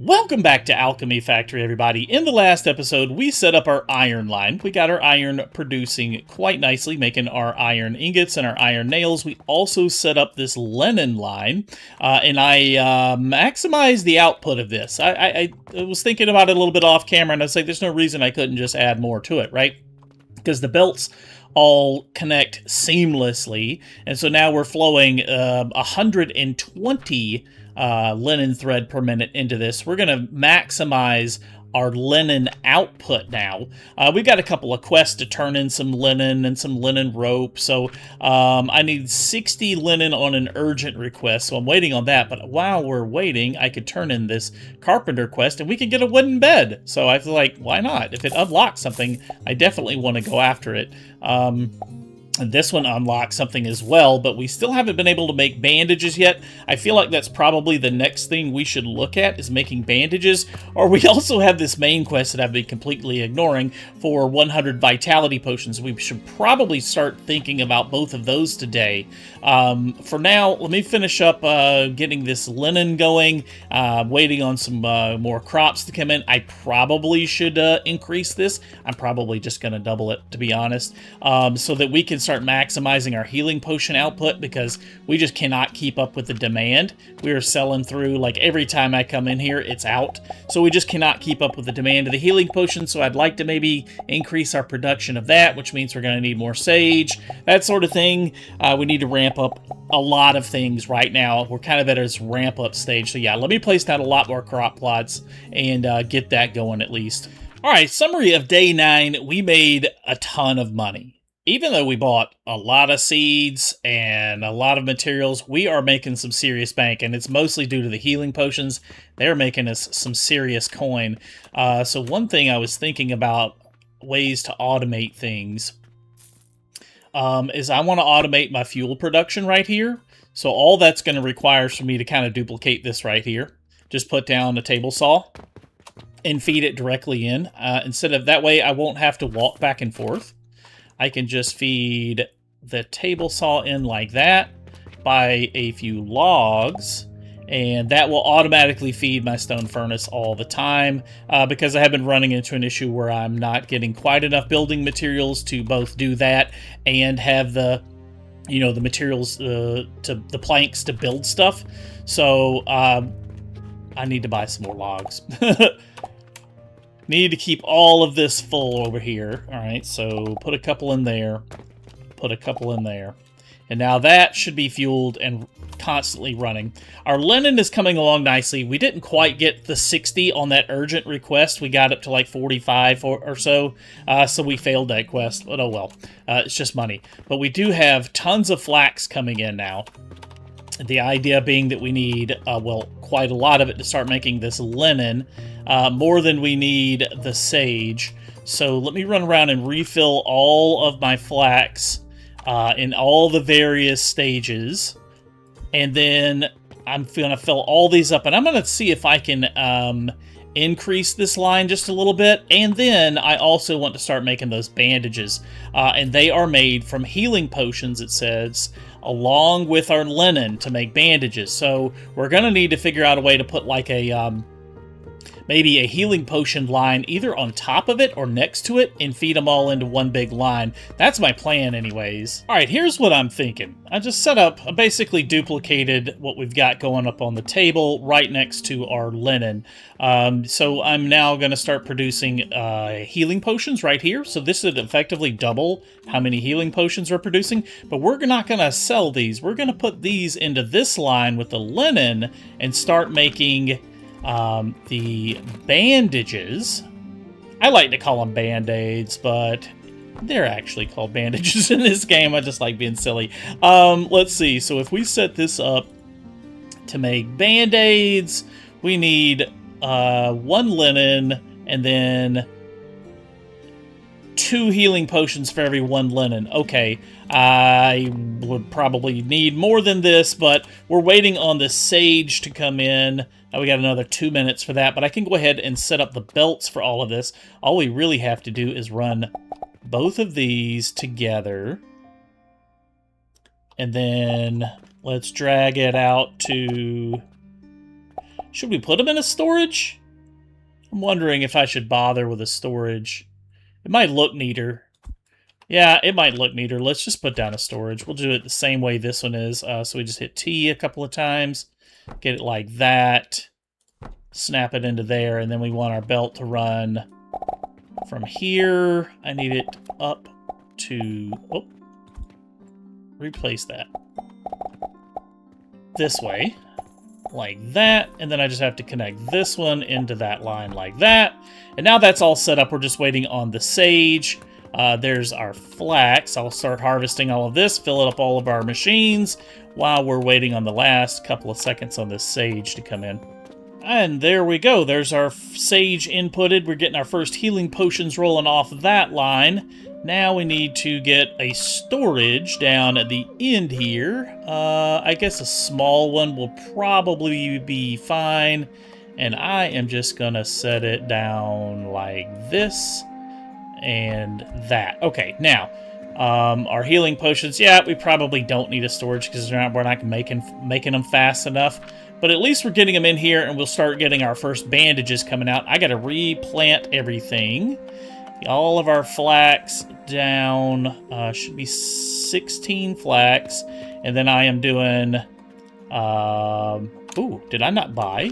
Welcome back to Alchemy Factory, everybody. In the last episode, we set up our iron line. We got our iron producing quite nicely, making our iron ingots and our iron nails. We also set up this linen line, and I maximized the output of this. I was thinking about it a little bit off camera, and I was like, there's no reason I couldn't just add more to it, right? Because the belts all connect seamlessly, and so now we're flowing 120 linen thread per minute into this. We're going to maximize our linen output now. We've got a couple of quests to turn in some linen and some linen rope, so I need 60 linen on an urgent request, so I'm waiting on that. But while we're waiting, I could turn in this carpenter quest and we can get a wooden bed. So I feel like, why not? If it unlocks something, I definitely want to go after it. And this one unlocks something as well, but we still haven't been able to make bandages yet. I feel like that's probably the next thing we should look at, is making bandages. Or we also have this main quest that I've been completely ignoring for 100 vitality potions. We should probably start thinking about both of those today. For now, let me finish up getting this linen going, waiting on some more crops to come in. I probably should increase this. I'm probably just going to double it, to be honest, so that we can start maximizing our healing potion output, because we just cannot keep up with the demand. We are selling through, like, every time I come in here, it's out. So we just cannot keep up with the demand of the healing potion, so I'd like to maybe increase our production of that, which means we're going to need more sage, that sort of thing. We need to ramp up a lot of things right now. We're kind of at this ramp up stage. So yeah, let me place down a lot more crop plots and get that going at least. All right, summary of day 9. We made a ton of money. Even though we bought a lot of seeds and a lot of materials, we are making some serious bank, and it's mostly due to the healing potions. They're making us some serious coin. So one thing I was thinking about, ways to automate things, is I want to automate my fuel production right here. So all that's going to require is for me to kind of duplicate this right here. Just put down a table saw and feed it directly in. Instead of that way, I won't have to walk back and forth. I can just feed the table saw in like that, buy a few logs, and that will automatically feed my stone furnace all the time, because I have been running into an issue where I'm not getting quite enough building materials to both do that and have the, you know, the materials, the planks to build stuff. So I need to buy some more logs. Need to keep all of this full over here. All right, so put a couple in there, put a couple in there. And now that should be fueled and constantly running. Our linen is coming along nicely. We didn't quite get the 60 on that urgent request. We got up to like 45 or so, so we failed that quest. But oh well, it's just money. But we do have tons of flax coming in now. The idea being that we need, well, quite a lot of it to start making this linen, more than we need the sage. So let me run around and refill all of my flax in all the various stages. And then I'm going to fill all these up, and I'm going to see if I can increase this line just a little bit. And then I also want to start making those bandages. And they are made from healing potions, it says, along with our linen to make bandages. So we're going to need to figure out a way to put like a maybe a healing potion line either on top of it or next to it and feed them all into one big line. That's my plan anyways. All right, here's what I'm thinking. I just set up, I basically duplicated what we've got going up on the table right next to our linen. So I'm now going to start producing healing potions right here. So this would effectively double how many healing potions we're producing, but we're not going to sell these. We're going to put these into this line with the linen and start making the bandages. I like to call them band-aids, but they're actually called bandages in this game. I just like being silly. Let's see. So if we set this up to make band-aids, we need 1 linen and then 2 healing potions for every 1 linen. Okay, I would probably need more than this, but we're waiting on the sage to come in. We got another 2 minutes for that, but I can go ahead and set up the belts for all of this. All we really have to do is run both of these together. And then let's drag it out to Should we put them in a storage? I'm wondering if I should bother with a storage. It might look neater. Yeah, it might look neater. Let's just put down a storage. We'll do it the same way this one is. So we just hit T a couple of times. Get it like that. Snap it into there, and then we want our belt to run from here. I need it up to... Oh. Replace that. This way. Like that. And then I just have to connect this one into that line like that. And now that's all set up. We're just waiting on the sage. There's our flax. I'll start harvesting all of this, fill up all of our machines while we're waiting on the last couple of seconds on this sage to come in. And there we go. There's our sage inputted. We're getting our first healing potions rolling off that line. Now we need to get a storage down at the end here. I guess a small one will probably be fine. And I am just going to set it down like this and that. Okay, now, our healing potions, yeah, we probably don't need a storage because we're not making them fast enough. But at least we're getting them in here, and we'll start getting our first bandages coming out. I got to replant everything. All of our flax down. Should be 16 flax. And then I am doing... ooh, did I not buy?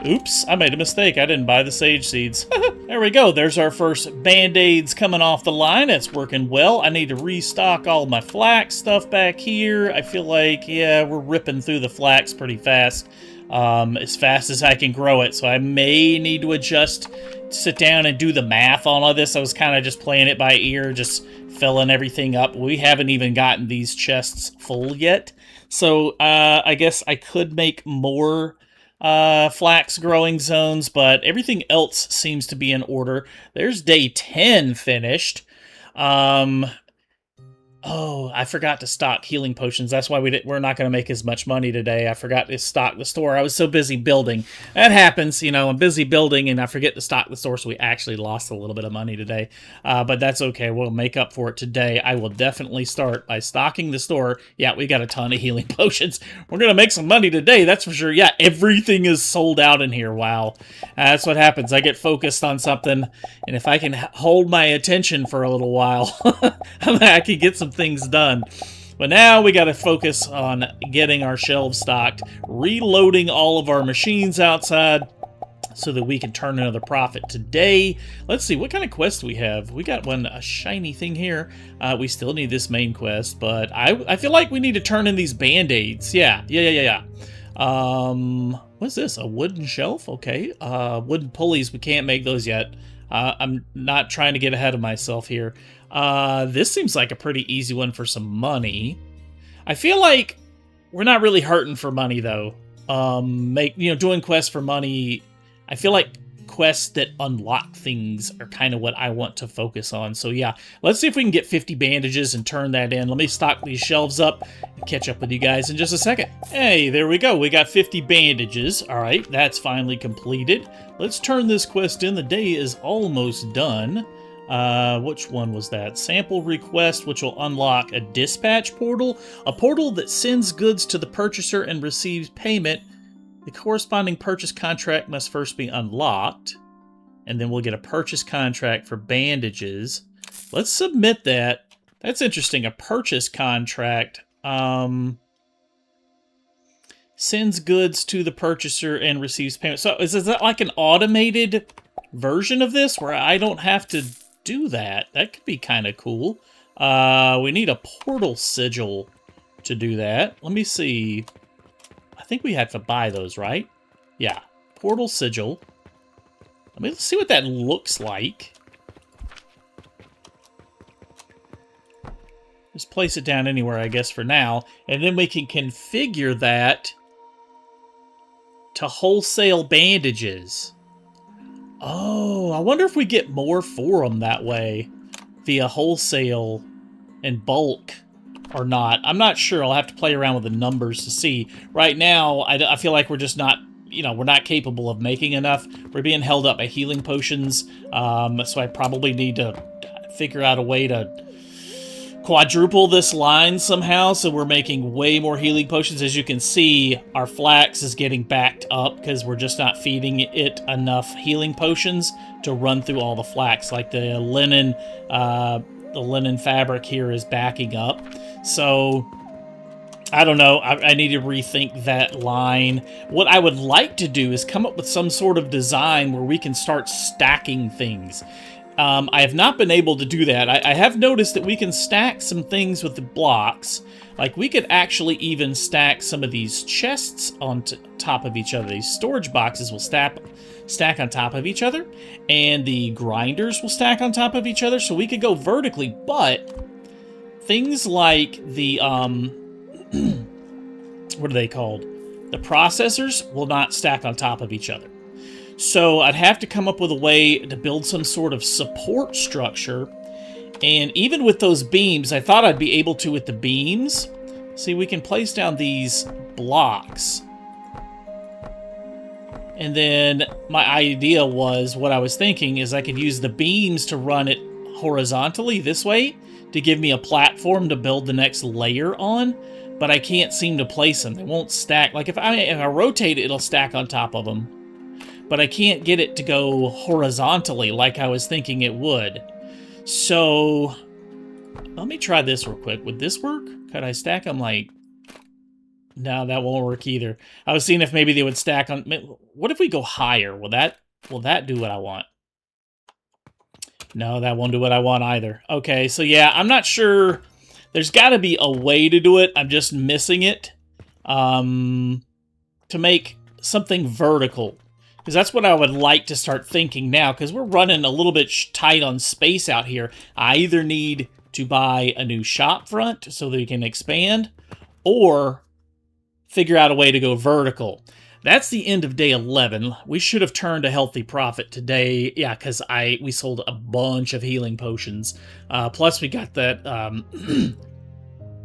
Oops, I made a mistake. I didn't buy the sage seeds. There we go. There's our first Band-Aids coming off the line. It's working well. I need to restock all my flax stuff back here. I feel like, yeah, we're ripping through the flax pretty fast. As fast as I can grow it. So I may need to adjust, sit down and do the math on all this. I was kind of just playing it by ear, just filling everything up. We haven't even gotten these chests full yet. So I guess I could make more... flax growing zones, but everything else seems to be in order. There's day 10 finished. Oh, I forgot to stock healing potions. That's why we're not going to make as much money today. I forgot to stock the store. I was so busy building. That happens, you know, I'm busy building and I forget to stock the store, so we actually lost a little bit of money today. But that's okay. We'll make up for it today. I will definitely start by stocking the store. Yeah, we got a ton of healing potions. We're going to make some money today, that's for sure. Yeah, everything is sold out in here. Wow. That's what happens. I get focused on something, and if I can hold my attention for a little while, I can get some things done. But now we got to focus on getting our shelves stocked, reloading all of our machines outside so that we can turn another profit today. Let's see, what kind of quest we have? We got a shiny thing here. We still need this main quest, but I feel like we need to turn in these Band-Aids. Yeah. What's this? A wooden shelf? Okay. Wooden pulleys, we can't make those yet. I'm not trying to get ahead of myself here. This seems like a pretty easy one for some money. I feel like we're not really hurting for money though. Doing quests for money. I feel like quests that unlock things are kind of what I want to focus on. So yeah, let's see if we can get 50 bandages and turn that in. Let me stock these shelves up and catch up with you guys in just a second. Hey, there we go. We got 50 bandages. All right, that's finally completed. Let's turn this quest in. The day is almost done. Which one was that? Sample request, which will unlock a dispatch portal. A portal that sends goods to the purchaser and receives payment. The corresponding purchase contract must first be unlocked. And then we'll get a purchase contract for bandages. Let's submit that. That's interesting. A purchase contract. Sends goods to the purchaser and receives payment. So is that like an automated version of this where I don't have to do that? That could be kind of cool. We need a portal sigil to do that. Let me see. I think we have to buy those, right? Yeah. Portal sigil. Let's see what that looks like. Just place it down anywhere, I guess, for now. And then we can configure that to wholesale bandages. Oh, I wonder if we get more for them that way via wholesale and bulk or not. I'm not sure. I'll have to play around with the numbers to see. Right now, I feel like we're just not, we're not capable of making enough. We're being held up by healing potions, so I probably need to figure out a way to quadruple this line somehow, so we're making way more healing potions. As you can see, our flax is getting backed up because we're just not feeding it enough healing potions to run through all the flax. Like the linen fabric here is backing up. So I don't know. I need to rethink that line. What I would like to do is come up with some sort of design where we can start stacking things. I have not been able to do that. I have noticed that we can stack some things with the blocks. Like, we could actually even stack some of these chests on top of each other. These storage boxes will stack on top of each other, and the grinders will stack on top of each other, so we could go vertically, but things like the, what are they called? The processors will not stack on top of each other. So I'd have to come up with a way to build some sort of support structure. And even with those beams, I thought I'd be able to with the beams. See, we can place down these blocks. And then my idea was, what I was thinking is I could use the beams to run it horizontally this way to give me a platform to build the next layer on. But I can't seem to place them. They won't stack. Like if I rotate it, it'll stack on top of them. But I can't get it to go horizontally like I was thinking it would. So, let me try this real quick. Would this work? Could I stack them like... No, that won't work either. I was seeing if maybe they would stack on... What if we go higher? Will that do what I want? No, that won't do what I want either. Okay, so yeah, I'm not sure. There's got to be a way to do it. I'm just missing it. To make something vertical. Because that's what I would like to start thinking now, because we're running a little bit tight on space out here. I either need to buy a new shop front so that we can expand, or figure out a way to go vertical. That's the end of day 11. We should have turned a healthy profit today. Yeah, because we sold a bunch of healing potions. Plus we got that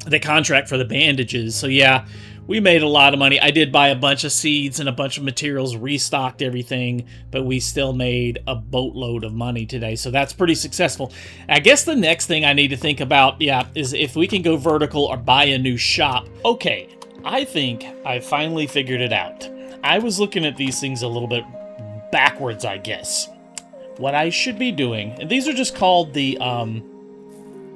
the contract for the bandages. So yeah, we made a lot of money. I did buy a bunch of seeds and a bunch of materials, restocked everything, but we still made a boatload of money today. So that's pretty successful. I guess the next thing I need to think about, yeah, is if we can go vertical or buy a new shop. Okay, I think I finally figured it out. I was looking at these things a little bit backwards, I guess. What I should be doing, and these are just called the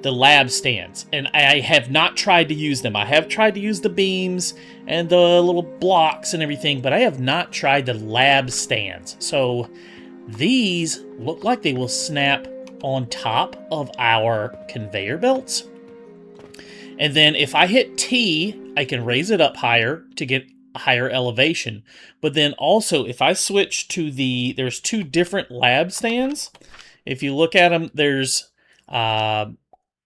lab stands, and I have not tried to use them. I have tried to use the beams and the little blocks and everything, but I have not tried the lab stands. So these look like they will snap on top of our conveyor belts. And then if I hit T, I can raise it up higher to get a higher elevation. But then also, if I switch to there's two different lab stands. If you look at them, there's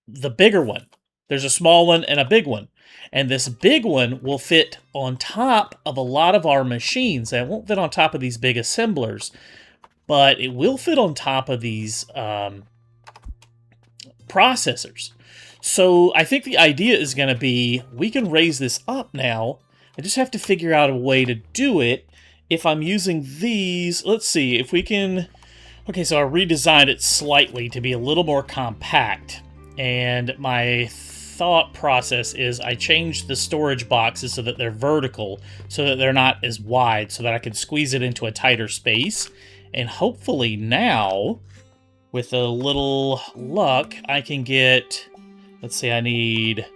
the bigger one. There's a small one and a big one. And this big one will fit on top of a lot of our machines. It won't fit on top of these big assemblers, but it will fit on top of these processors. So I think the idea is going to be, we can raise this up now. I just have to figure out a way to do it. If I'm using these, let's see if we can... Okay, so I redesigned it slightly to be a little more compact. And my thought process is I changed the storage boxes so that they're vertical, so that they're not as wide, so that I can squeeze it into a tighter space. And hopefully now, with a little luck, I can get... Let's see, I need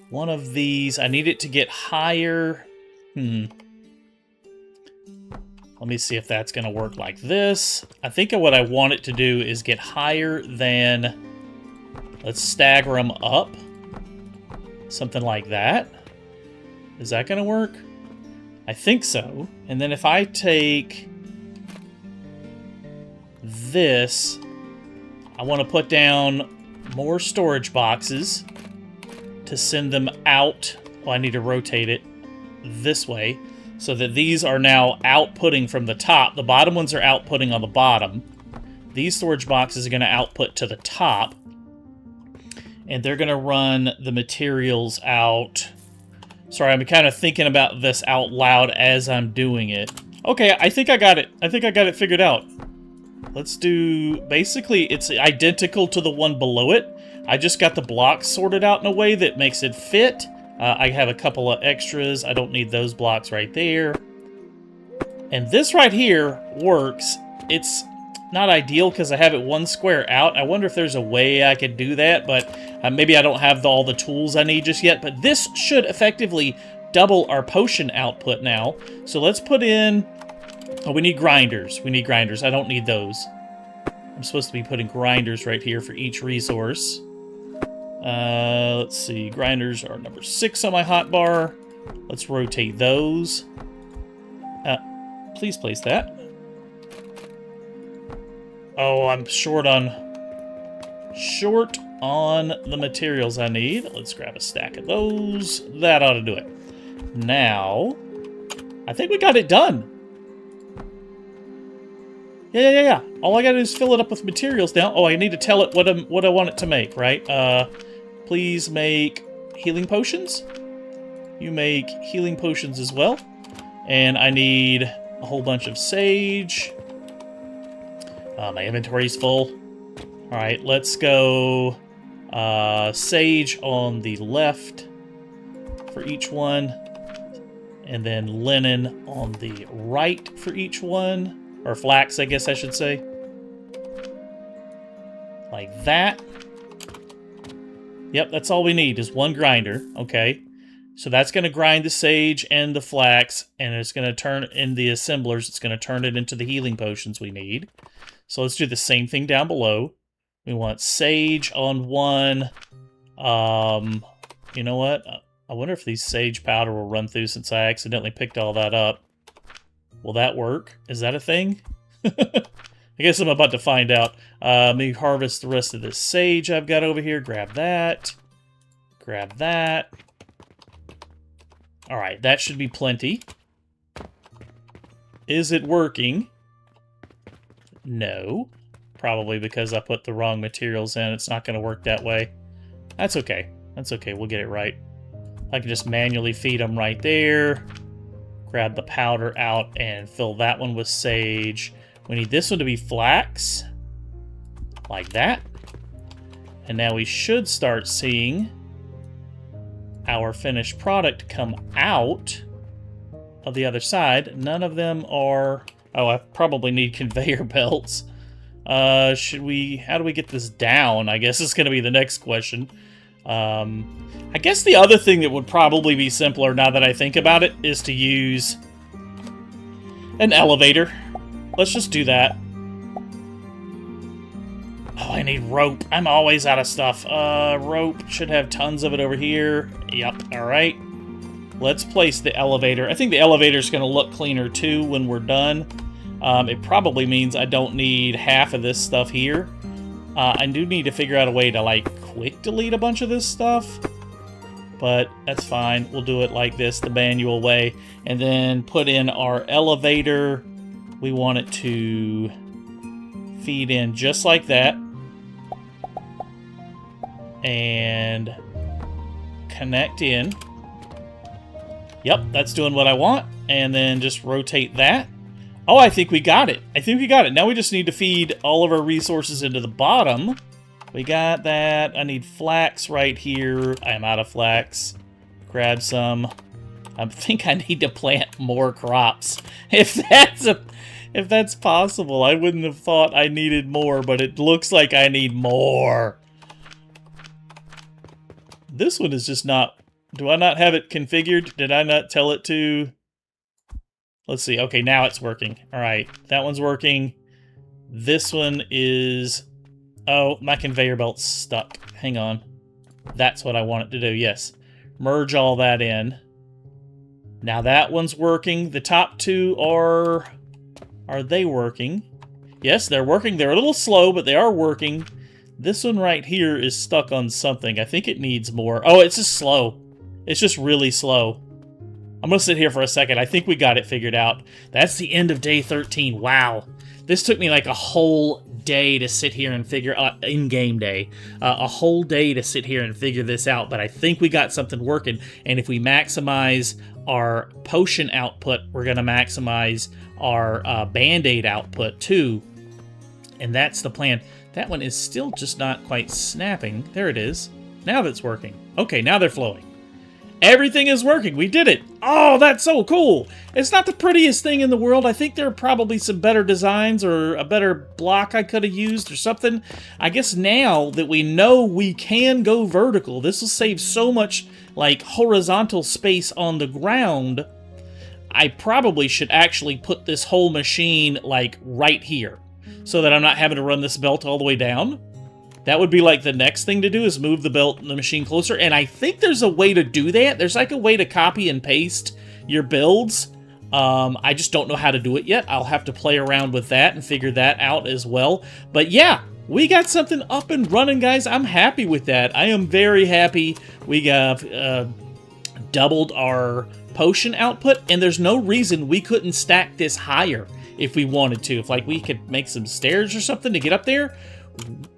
one of these. I need it to get higher. Let me see if that's going to work like this. I think what I want it to do is get higher than... Let's stagger them up. Something like that. Is that going to work? I think so. And then if I take this, I want to put down more storage boxes to send them out. Well, I need to rotate it this way so that these are now outputting from the top. The bottom ones are outputting on the bottom. These storage boxes are going to output to the top. And they're going to run the materials out. Sorry, I'm kind of thinking about this out loud as I'm doing it. Okay, I think I got it. I think I got it figured out. Let's do... Basically, it's identical to the one below it, I just got the blocks sorted out in a way that makes it fit. I have a couple of extras. I don't need those blocks right there. And this right here works. It's not ideal because I have it one square out. I wonder if there's a way I could do that, but maybe I don't have all the tools I need just yet. But this should effectively double our potion output now. So let's put in... Oh, we need grinders. We need grinders. I don't need those. I'm supposed to be putting grinders right here for each resource. Let's see. Grinders are number 6 on my hotbar. Let's rotate those. Please place that. Oh, I'm short on the materials I need. Let's grab a stack of those. That ought to do it. Now, I think we got it done. Yeah. All I gotta do is fill it up with materials now. Oh, I need to tell it what I want it to make, right? Please make healing potions. You make healing potions as well. And I need a whole bunch of sage. My inventory's full. Alright, let's go sage on the left for each one. And then linen on the right for each one. Or flax, I guess I should say. Like that. Yep, that's all we need is one grinder. Okay. So that's going to grind the sage and the flax, and it's going to turn in the assemblers. It's going to turn it into the healing potions we need. So let's do the same thing down below. We want sage on one. You know what? I wonder if these sage powder will run through since I accidentally picked all that up. Will that work? Is that a thing? I guess I'm about to find out. Let me harvest the rest of this sage I've got over here. Grab that. Grab that. Alright, that should be plenty. Is it working? No. Probably because I put the wrong materials in. It's not going to work that way. That's okay. That's okay. We'll get it right. I can just manually feed them right there. Grab the powder out and fill that one with sage. We need this one to be flax. Like that. And now we should start seeing our finished product come out of the other side. None of them are... Oh, I probably need conveyor belts. How do we get this down? I guess is going to be the next question. I guess the other thing that would probably be simpler now that I think about it is to use an elevator. Let's just do that. Oh, I need rope. I'm always out of stuff. Rope. Should have tons of it over here. Yep, alright. Let's place the elevator. I think the elevator's going to look cleaner too when we're done. It probably means I don't need half of this stuff here. I do need to figure out a way to, like, quick delete a bunch of this stuff. But that's fine. We'll do it like this, the manual way. And then put in our elevator. We want it to feed in just like that. And connect in. Yep, that's doing what I want. And then just rotate that. Oh, I think we got it. I think we got it. Now we just need to feed all of our resources into the bottom. We got that. I need flax right here. I am out of flax. Grab some. I think I need to plant more crops. If that's possible. I wouldn't have thought I needed more, but it looks like I need more. This one is just not... Do I not have it configured? Did I not tell it to... Let's see. Okay, now it's working. All right, that one's working. This one is... Oh, my conveyor belt's stuck. Hang on. That's what I want it to do, yes. Merge all that in. Now that one's working. The top two are... Are they working? Yes, they're working. They're a little slow, but they are working. This one right here is stuck on something. I think it needs more. Oh, it's just slow. It's just really slow. I'm going to sit here for a second. I think we got it figured out. That's the end of day 13. Wow. This took me like a whole day to sit here and figure out, in-game day, a whole day to sit here and figure this out, but I think we got something working, and if we maximize our potion output, we're going to maximize our Band-Aid output too, and that's the plan. That one is still just not quite snapping. There it is. Now that's working. Okay, now they're flowing. Everything is working. We did it. Oh, that's so cool. It's not the prettiest thing in the world. I think there are probably some better designs or a better block I could have used or something. I guess now that we know we can go vertical, this will save so much, like, horizontal space on the ground. I probably should actually put this whole machine, like, right here so that I'm not having to run this belt all the way down. That would be like the next thing to do, is move the belt and the machine closer. And I think there's a way to do that. There's like a way to copy and paste your builds. I just don't know how to do it yet. I'll have to play around with that and figure that out as well. But yeah, we got something up and running, guys. I'm happy with that. I am very happy. We got doubled our potion output, and there's no reason we couldn't stack this higher if we wanted to. If like we could make some stairs or something to get up there,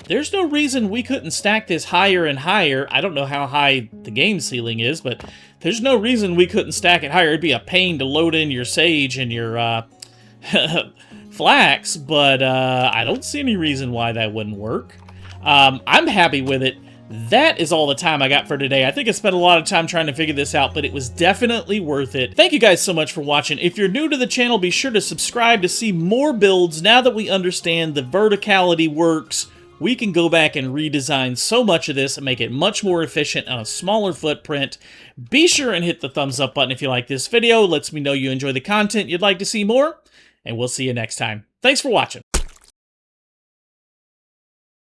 there's no reason we couldn't stack this higher and higher. I don't know how high the game ceiling is, but there's no reason we couldn't stack it higher. It'd be a pain to load in your sage and your flax, but I don't see any reason why that wouldn't work. I'm happy with it. That is all the time I got for today. I think I spent a lot of time trying to figure this out, but it was definitely worth it. Thank you guys so much for watching. If you're new to the channel, be sure to subscribe to see more builds. Now that we understand the verticality works, we can go back and redesign so much of this and make it much more efficient on a smaller footprint. Be sure and hit the thumbs up button if you like this video. Lets me know you enjoy the content you'd like to see more, and we'll see you next time. Thanks for watching.